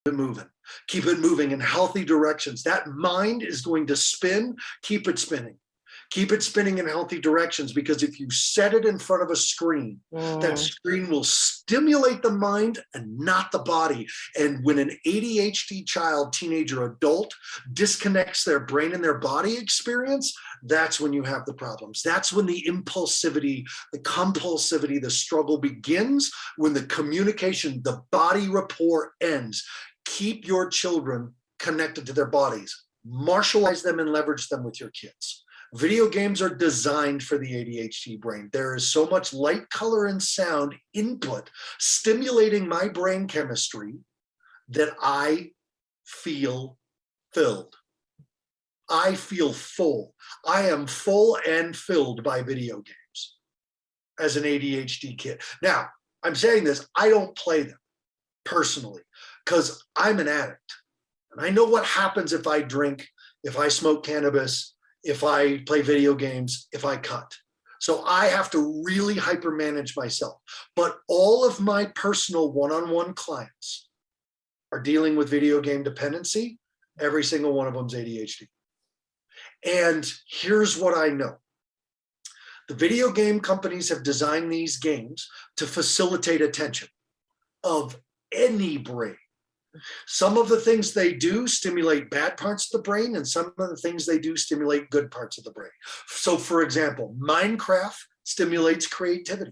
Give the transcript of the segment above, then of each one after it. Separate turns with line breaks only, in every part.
it moving. Keep it moving in healthy directions. That mind is going to spin. Keep it spinning. Keep it spinning in healthy directions, because if you set it in front of a screen, that screen will stimulate the mind and not the body. And when an ADHD child, teenager, adult disconnects their brain and their body experience, that's when you have the problems. That's when the impulsivity, the compulsivity, the struggle begins, when the communication, the body rapport ends. Keep your children connected to their bodies. Martialize them and leverage them with your kids. Video games are designed for the ADHD brain. There is so much light, color, and sound input stimulating my brain chemistry that I feel filled. I feel full. I am full and filled by video games as an ADHD kid. Now, I'm saying this, I don't play them personally because I'm an addict. And I know what happens if I drink, if I smoke cannabis, if I play video games, if I cut. So I have to really hyper-manage myself. But all of my personal one-on-one clients are dealing with video game dependency. Every single one of them is ADHD. And here's what I know. The video game companies have designed these games to facilitate attention of any brain. Some of the things they do stimulate bad parts of the brain, and some of the things they do stimulate good parts of the brain. So for example, Minecraft stimulates creativity.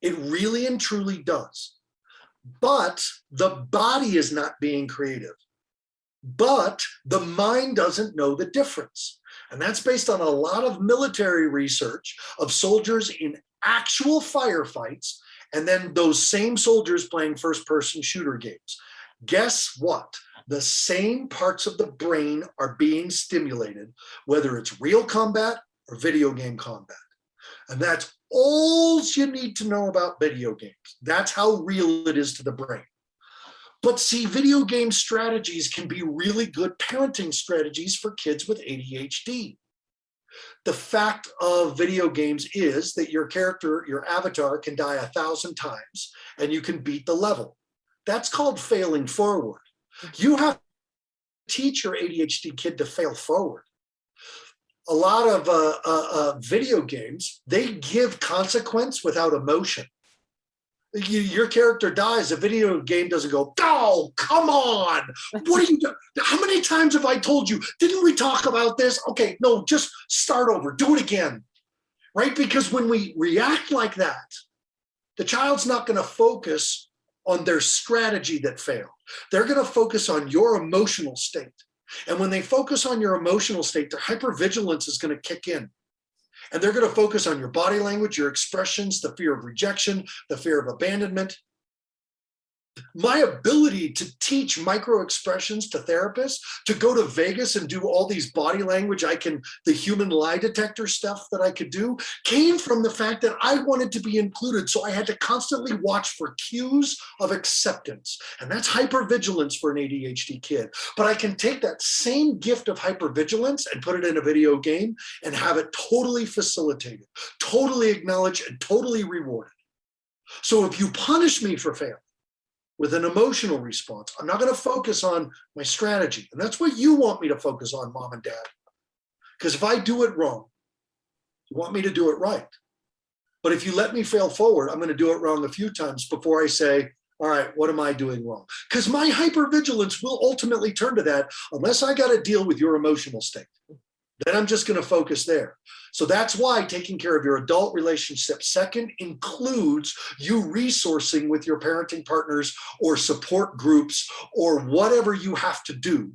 It really and truly does. But the body is not being creative. But the mind doesn't know the difference. And that's based on a lot of military research of soldiers in actual firefights, and then those same soldiers playing first-person shooter games. Guess what? The same parts of the brain are being stimulated, whether it's real combat or video game combat. And that's all you need to know about video games. That's how real it is to the brain. But see, video game strategies can be really good parenting strategies for kids with ADHD. The fact of video games is that your character, your avatar, can die 1,000 times and you can beat the level. That's called failing forward. You have to teach your ADHD kid to fail forward. A lot of video games, they give consequence without emotion. Your character dies, the video game doesn't go, oh, come on, what are you doing? How many times have I told you, didn't we talk about this? Okay, no, just start over, do it again, right? Because when we react like that, the child's not gonna focus on their strategy that failed. They're gonna focus on your emotional state. And when they focus on your emotional state, their hypervigilance is gonna kick in. And they're gonna focus on your body language, your expressions, the fear of rejection, the fear of abandonment. My ability to teach micro expressions to therapists, to go to Vegas and do all these body language, the human lie detector stuff that I could do, came from the fact that I wanted to be included. So I had to constantly watch for cues of acceptance. And that's hypervigilance for an ADHD kid. But I can take that same gift of hypervigilance and put it in a video game and have it totally facilitated, totally acknowledged, and totally rewarded. So if you punish me for failing with an emotional response, I'm not going to focus on my strategy. And that's what you want me to focus on, mom and dad. Because if I do it wrong, you want me to do it right. But if you let me fail forward, I'm going to do it wrong a few times before I say, all right, what am I doing wrong? Because my hypervigilance will ultimately turn to that unless I got to deal with your emotional state. Then I'm just going to focus there. So that's why taking care of your adult relationship second includes you resourcing with your parenting partners or support groups or whatever you have to do